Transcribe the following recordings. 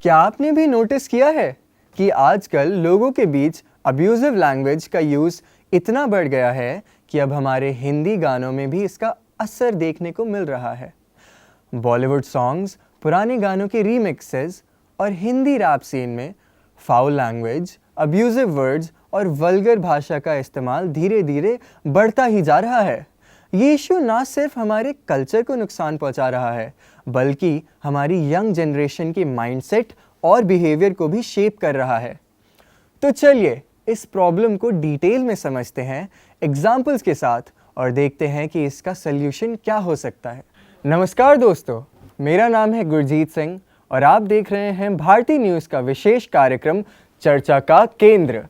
क्या आपने भी नोटिस किया है कि आजकल लोगों के बीच अब्यूजिव लैंग्वेज का यूज़ इतना बढ़ गया है कि अब हमारे हिंदी गानों में भी इसका असर देखने को मिल रहा है। बॉलीवुड सॉन्ग्स, पुराने गानों के रीमिक्सेस और हिंदी रैप सीन में फाउल लैंग्वेज, अब्यूजिव वर्ड्स और वल्गर भाषा का इस्तेमाल धीरे धीरे बढ़ता ही जा रहा है। ये इशू ना सिर्फ हमारे कल्चर को नुकसान पहुंचा रहा है, बल्कि हमारी यंग जनरेशन के माइंडसेट और बिहेवियर को भी शेप कर रहा है। तो चलिए इस प्रॉब्लम को डिटेल में समझते हैं एग्जाम्पल्स के साथ और देखते हैं कि इसका सल्यूशन क्या हो सकता है। नमस्कार दोस्तों, मेरा नाम है गुरजीत सिंह और आप देख रहे हैं भारती न्यूज़ का विशेष कार्यक्रम चर्चा का केंद्र।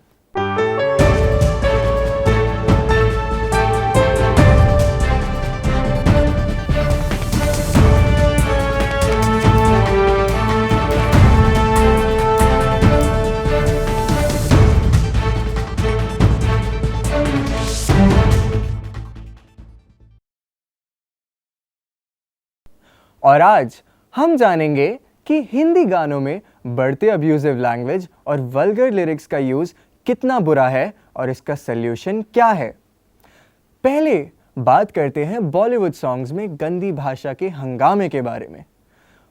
और आज हम जानेंगे कि हिंदी गानों में बढ़ते अब्यूजिव लैंग्वेज और वल्गर लिरिक्स का यूज़ कितना बुरा है और इसका सल्यूशन क्या है। पहले बात करते हैं बॉलीवुड सॉन्ग्स में गंदी भाषा के हंगामे के बारे में।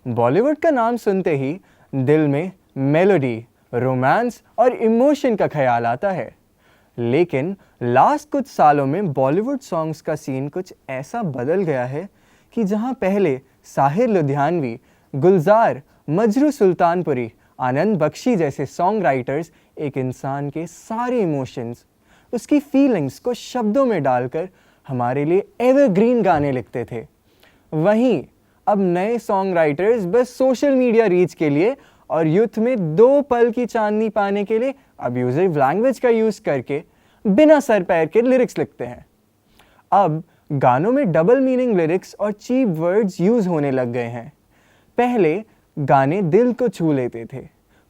बॉलीवुड का नाम सुनते ही दिल में मेलोडी, रोमांस और इमोशन का ख्याल आता है, लेकिन लास्ट कुछ सालों में बॉलीवुड सॉन्ग्स का सीन कुछ ऐसा बदल गया है कि जहां पहले साहिर लुधियानवी, गुलजार, मजरू सुल्तानपुरी, आनंद बख्शी जैसे सॉन्ग राइटर्स एक इंसान के सारे इमोशंस, उसकी फीलिंग्स को शब्दों में डालकर हमारे लिए एवरग्रीन गाने लिखते थे, वहीं अब नए सॉन्ग राइटर्स बस सोशल मीडिया रीच के लिए और यूथ में 2 पल की चांदनी पाने के लिए अब्यूजिव लैंग्वेज का यूज़ करके बिना सर पैर के लिरिक्स लिखते हैं। अब गानों में डबल मीनिंग लिरिक्स और चीप वर्ड्स यूज होने लग गए हैं। पहले गाने दिल को छू लेते थे,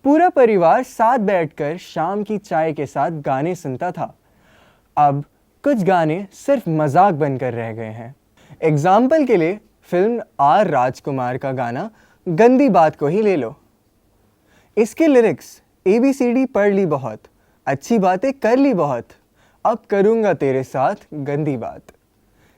पूरा परिवार साथ बैठकर शाम की चाय के साथ गाने सुनता था। अब कुछ गाने सिर्फ मजाक बनकर रह गए हैं। एग्जाम्पल के लिए फिल्म आर राजकुमार का गाना गंदी बात को ही ले लो। इसके लिरिक्स ABCD पढ़ ली बहुत, अच्छी बातें कर ली बहुत, अब करूँगा तेरे साथ गंदी बात।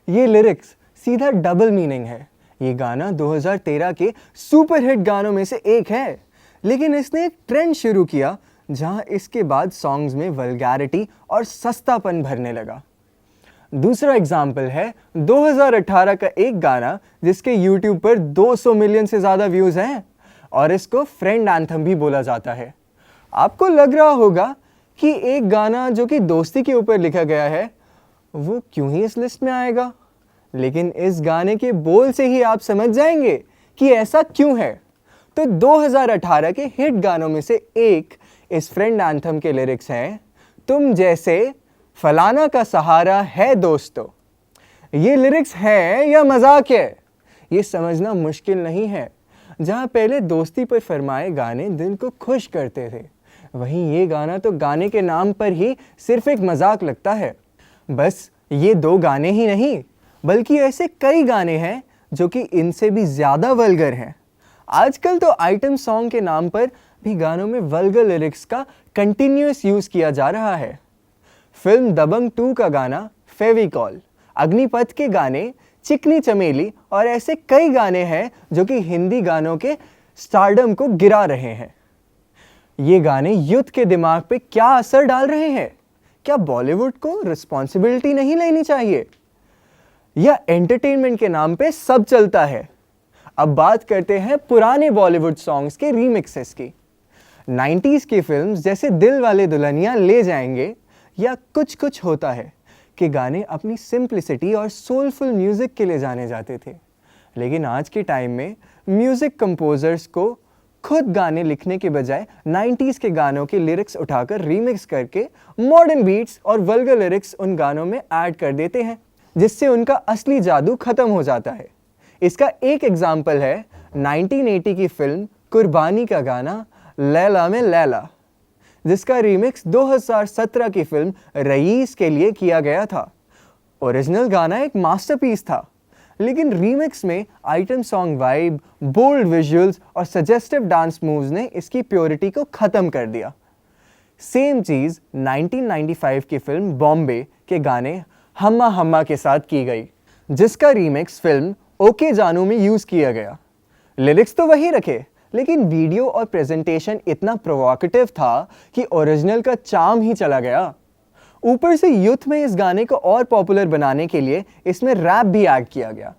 ये लिरिक्स सीधा डबल मीनिंग है। ये गाना 2013 के सुपर हिट गानों में से एक है, लेकिन इसने एक ट्रेंड शुरू किया जहां इसके बाद सॉन्ग्स में वल्गैरिटी और सस्तापन भरने लगा। दूसरा एग्जाम्पल है 2018 का एक गाना जिसके YouTube पर 200 मिलियन से ज़्यादा व्यूज़ हैं और इसको फ्रेंड एंथम भी बोला जाता है। आपको लग रहा होगा कि एक गाना जो कि दोस्ती के ऊपर लिखा गया है वो क्यों ही इस लिस्ट में आएगा, लेकिन इस गाने के बोल से ही आप समझ जाएंगे कि ऐसा क्यों है। तो 2018 के हिट गानों में से एक इस फ्रेंड एंथम के लिरिक्स हैं, तुम जैसे फलाना का सहारा है दोस्तों। ये लिरिक्स हैं या मजाक है, ये समझना मुश्किल नहीं है। जहां पहले दोस्ती पर फरमाए गाने दिल को खुश करते थे, वहीं ये गाना तो गाने के नाम पर ही सिर्फ एक मजाक लगता है। बस ये 2 गाने ही नहीं, बल्कि ऐसे कई गाने हैं जो कि इनसे भी ज़्यादा वल्गर हैं। आजकल तो आइटम सॉन्ग के नाम पर भी गानों में वल्गर लिरिक्स का कंटिन्यूअस यूज़ किया जा रहा है। फिल्म दबंग 2 का गाना फेविकॉल, अग्निपथ के गाने चिकनी चमेली और ऐसे कई गाने हैं जो कि हिंदी गानों के स्टारडम को गिरा रहे हैं। ये गाने यूथ के दिमाग पे क्या असर डाल रहे हैं? क्या बॉलीवुड को रिस्पॉन्सिबिलिटी नहीं लेनी चाहिए, या एंटरटेनमेंट के नाम पे सब चलता है? अब बात करते हैं पुराने बॉलीवुड सॉन्ग्स के रीमिक्सेस की। 90s की फिल्म्स जैसे दिल वाले दुल्हनिया ले जाएंगे या कुछ कुछ होता है के गाने अपनी सिंप्लिसिटी और सोलफुल म्यूजिक के लिए जाने जाते थे, लेकिन आज के टाइम में म्यूजिक कंपोजर्स को खुद गाने लिखने के बजाय 90s के गानों के लिरिक्स उठाकर रीमिक्स करके मॉडर्न बीट्स और वल्गर लिरिक्स उन गानों में ऐड कर देते हैं, जिससे उनका असली जादू खत्म हो जाता है। इसका एक एग्जाम्पल है 1980 की फिल्म कुर्बानी का गाना लैला में लैला, जिसका रीमिक्स 2017 की फिल्म रईस के लिए किया गया था। ओरिजिनल गाना एक मास्टरपीस था, लेकिन रीमिक्स में item song vibe, bold visuals और सजेस्टिव डांस मूव्स ने इसकी प्योरिटी को खत्म कर दिया। सेम चीज 1995 की फिल्म बॉम्बे के गाने हम्मा हम्मा के साथ की गई, जिसका रीमिक्स फिल्म ओके जानू में यूज किया गया। लिरिक्स तो वही रखे, लेकिन वीडियो और प्रेजेंटेशन इतना प्रोवोकेटिव था कि ओरिजिनल का चार्म ही चला गया। ऊपर से यूथ में इस गाने को और पॉपुलर बनाने के लिए इसमें रैप भी ऐड किया गया।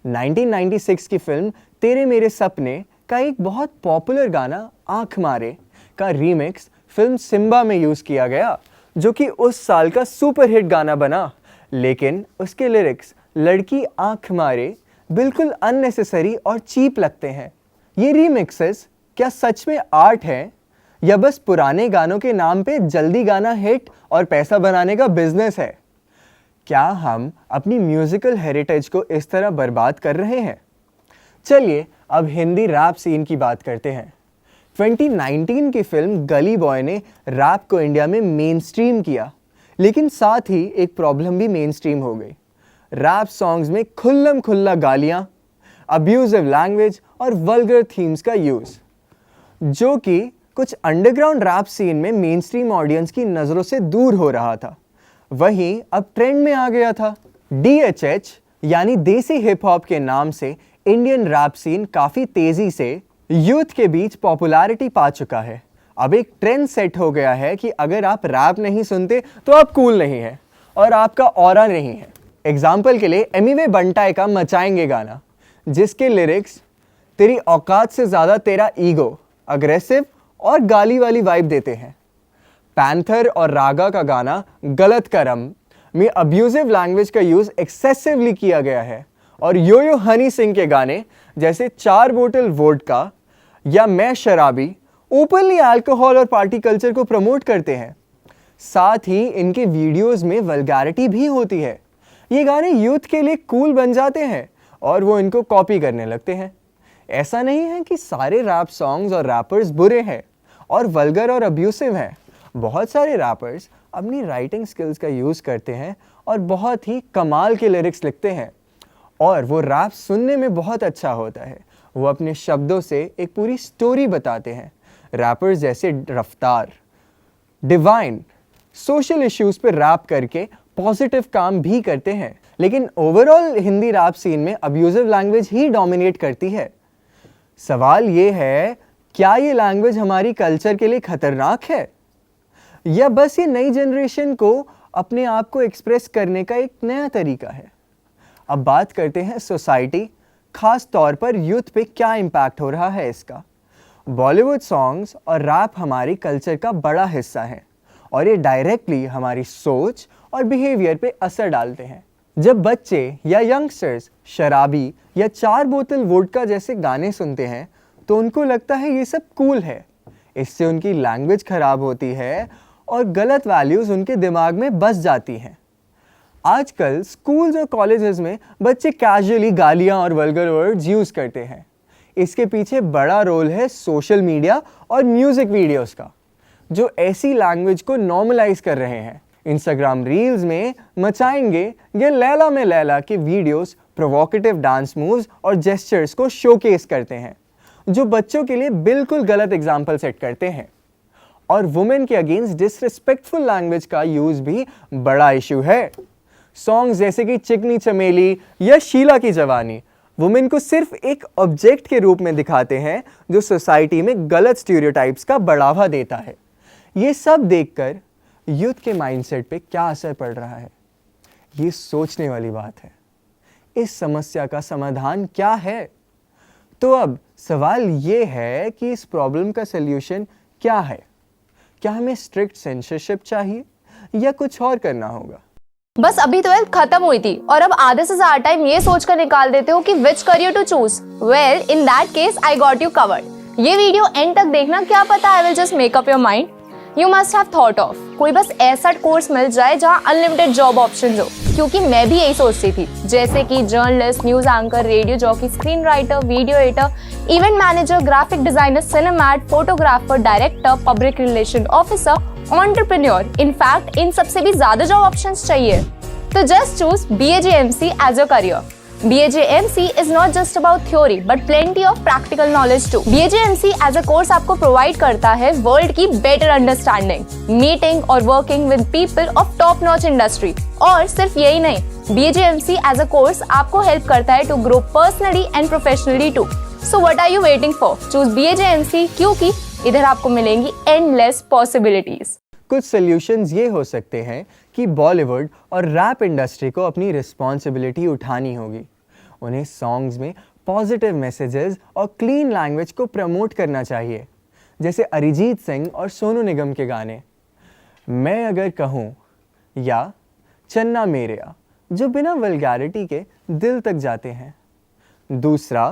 1996 की फिल्म तेरे मेरे सपने का एक बहुत पॉपुलर गाना आंख मारे का रीमिक्स फिल्म सिम्बा में यूज किया गया, जो कि उस साल का सुपरहिट गाना बना। लेकिन उसके लिरिक्स लड़की आंख मारे बिल्कुल अननेसेसरी और चीप लगते हैं। ये रीमिक्सेस क्या सच में आर्ट है या बस पुराने गानों के नाम पे जल्दी गाना हिट और पैसा बनाने का बिजनेस है? क्या हम अपनी म्यूजिकल हेरिटेज को इस तरह बर्बाद कर रहे हैं? चलिए अब हिंदी रैप सीन की बात करते हैं। 2019 की फिल्म गली बॉय ने रैप को इंडिया में मेन स्ट्रीम किया, लेकिन साथ ही एक प्रॉब्लम भी मेन स्ट्रीम हो गई। रैप सॉन्ग्स में खुल्लम खुल्ला गालियां, अब्यूजिव लैंग्वेज और वल्गर थीम्स का यूज, जो कि कुछ अंडरग्राउंड रैप सीन में मेन स्ट्रीम ऑडियंस की नज़रों से दूर हो रहा था, वहीं अब ट्रेंड में आ गया था। DHH यानी देसी हिप हॉप के नाम से इंडियन रैप सीन काफ़ी तेज़ी से यूथ के बीच पॉपुलैरिटी पा चुका है। अब एक ट्रेंड सेट हो गया है कि अगर आप रैप नहीं सुनते तो आप कूल नहीं हैं और आपका ऑरा नहीं है। एग्जाम्पल के लिए एमिवे बंटाई का मचाएंगे गाना, जिसके लिरिक्स तेरी औकात से ज़्यादा तेरा ईगो, अग्रेसिव और गाली वाली वाइब देते हैं। पैंथर और रागा का गाना गलत करम में अब्यूजिव लैंग्वेज का यूज़ एक्सेसिवली किया गया है, और यो यो हनी सिंह के गाने जैसे 4 बोतल वोडका या मैं शराबी ओपनली अल्कोहल और पार्टी कल्चर को प्रमोट करते हैं। साथ ही इनके वीडियोस में वल्गैरिटी भी होती है। ये गाने यूथ के लिए कूल बन जाते हैं और वो इनको कॉपी करने लगते हैं। ऐसा नहीं है कि सारे रैप सॉन्ग्स और रैपर्स बुरे हैं और वल्गर और अब्यूसिव हैं। बहुत सारे रैपर्स अपनी राइटिंग स्किल्स का यूज़ करते हैं और बहुत ही कमाल के लिरिक्स लिखते हैं, और वो रैप सुनने में बहुत अच्छा होता है। वो अपने शब्दों से एक पूरी स्टोरी बताते हैं। रैपर्स जैसे रफ्तार, डिवाइन सोशल इश्यूज़ पर रैप करके पॉजिटिव काम भी करते हैं, लेकिन ओवरऑल हिंदी रैप सीन में अब्यूजिव लैंग्वेज ही डोमिनेट करती है। सवाल ये है, क्या ये लैंग्वेज हमारी कल्चर के लिए खतरनाक है या बस ये नई जनरेशन को अपने आप को एक्सप्रेस करने का एक नया तरीका है? अब बात करते हैं सोसाइटी, खास तौर पर यूथ पे क्या इम्पैक्ट हो रहा है इसका। बॉलीवुड सॉन्ग्स और रैप हमारी कल्चर का बड़ा हिस्सा है और ये डायरेक्टली हमारी सोच और बिहेवियर पे असर डालते हैं। जब बच्चे या यंगस्टर्स शराबी या 4 बोतल वोडका जैसे गाने सुनते हैं तो उनको लगता है ये सब कूल है। इससे उनकी लैंग्वेज खराब होती है और गलत वैल्यूज़ उनके दिमाग में बस जाती हैं। आजकल स्कूल्स और कॉलेजेस में बच्चे कैजुअली गालियाँ और वल्गर वर्ड्स यूज़ करते हैं। इसके पीछे बड़ा रोल है सोशल मीडिया और म्यूज़िक वीडियोस का, जो ऐसी लैंग्वेज को नॉर्मलाइज कर रहे हैं। इंस्टाग्राम रील्स में मचाएंगे या लैला में लैला के वीडियोस प्रोवोकेटिव डांस मूव्स और जेस्चर्स को शोकेस करते हैं, जो बच्चों के लिए बिल्कुल गलत एग्जाम्पल सेट करते हैं। और वुमेन के अगेंस्ट डिसरिस्पेक्टफुल लैंग्वेज का यूज भी बड़ा इशू है। सॉन्ग्स जैसे कि चिकनी चमेली या शीला की जवानी वुमेन को सिर्फ एक ऑब्जेक्ट के रूप में दिखाते हैं, जो सोसाइटी में गलत स्टीरियोटाइप्स का बढ़ावा देता है। ये सब देखकर यूथ के माइंडसेट पे क्या असर पड़ रहा है, ये सोचने वाली बात है। इस समस्या का समाधान क्या है? तो अब सवाल ये है कि इस प्रॉब्लम का सल्यूशन क्या है? क्या हमें स्ट्रिक्ट सेंसरशिप चाहिए या कुछ और करना होगा? बस अभी 12th खत्म हुई थी और अब आधे से ज्यादा टाइम ये सोचकर निकाल देते हो कि which career to choose. Well, in that case I got you covered. ये वीडियो एंड तक देखना, क्या पता I will just make up your mind. You must have thought of कोई बस ऐसा कोर्स मिल जाए जहाँ अनलिमिटेड जॉब ऑप्शन हो, क्योंकि मैं भी यही सोचती थी। जैसे कि journalist, news anchor, radio jockey, screen writer, video editor, event manager, graphic designer, cinemat, photographer, director, public relation officer, entrepreneur. In fact इन सबसे भी ज्यादा जॉब ऑप्शंस चाहिए। तो just choose BAGMC as your career. BAJMC is not just about theory but plenty of practical knowledge too. BAJMC as a course आपको provide करता है world की better understanding, meeting और working with people of top notch industry. और सिर्फ यही नहीं, BAJMC as a course आपको help करता है to grow personally and professionally too. So what are you waiting for? Choose BAJMC क्योंकि इधर आपको मिलेंगी endless possibilities. कुछ सॉल्यूशंस ये हो सकते हैं कि बॉलीवुड और रैप इंडस्ट्री को अपनी रिस्पॉन्सिबिलिटी उठानी होगी। उन्हें सॉन्ग्स में पॉजिटिव मैसेजेस और क्लीन लैंग्वेज को प्रमोट करना चाहिए, जैसे अरिजीत सिंह और सोनू निगम के गाने मैं अगर कहूँ या चन्ना मेरेया, जो बिना वल्गैरिटी के दिल तक जाते हैं। दूसरा,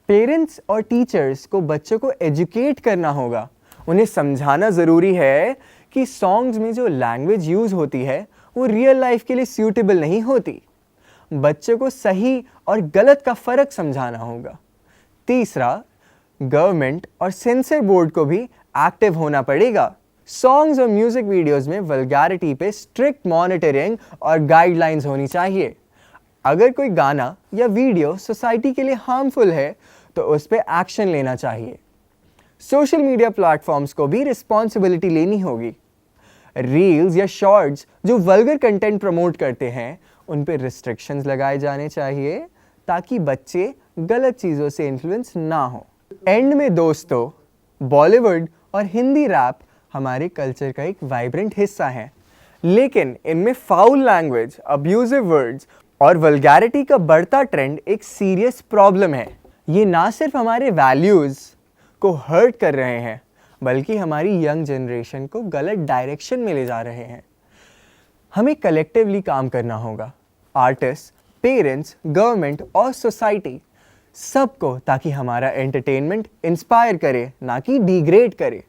पेरेंट्स और टीचर्स को बच्चों को एजुकेट करना होगा। उन्हें समझाना ज़रूरी है कि सॉन्ग्स में जो लैंग्वेज यूज़ होती है वो रियल लाइफ के लिए सूटेबल नहीं होती। बच्चों को सही और गलत का फ़र्क समझाना होगा। तीसरा, गवर्नमेंट और सेंसर बोर्ड को भी एक्टिव होना पड़ेगा। सॉन्ग्स और म्यूज़िक वीडियोज़ में वल्गैरिटी पे स्ट्रिक्ट मॉनिटरिंग और गाइडलाइंस होनी चाहिए। अगर कोई गाना या वीडियो सोसाइटी के लिए हार्मफुल है तो उस पर एक्शन लेना चाहिए। सोशल मीडिया प्लेटफॉर्म्स को भी रिस्पॉन्सिबिलिटी लेनी होगी। रील्स या शॉर्ट्स जो वल्गर कंटेंट प्रमोट करते हैं उन पर रिस्ट्रिक्शंस लगाए जाने चाहिए ताकि बच्चे गलत चीज़ों से इन्फ्लुएंस ना हो। एंड में दोस्तों, बॉलीवुड और हिंदी रैप हमारे कल्चर का एक वाइब्रेंट हिस्सा है, लेकिन इनमें फाउल लैंग्वेज, अब्यूजिव वर्ड्स और वल्गैरिटी का बढ़ता ट्रेंड एक सीरियस प्रॉब्लम है। ये ना सिर्फ हमारे वैल्यूज़ को हर्ट कर रहे हैं बल्कि हमारी यंग जनरेशन को गलत डायरेक्शन में ले जा रहे हैं। हमें कलेक्टिवली काम करना होगा, आर्टिस्ट, पेरेंट्स, गवर्नमेंट और सोसाइटी सबको, ताकि हमारा एंटरटेनमेंट इंस्पायर करे ना कि डिग्रेड करे।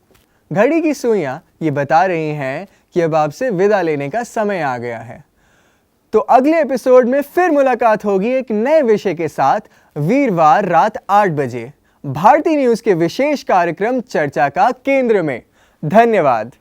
घड़ी की सुइयां ये बता रही हैं कि अब आपसे विदा लेने का समय आ गया है। तो अगले एपिसोड में फिर मुलाकात होगी एक नए विषय के साथ, वीरवार रात 8 बजे भारतीय न्यूज़ के विशेष कार्यक्रम चर्चा का केंद्र में। धन्यवाद।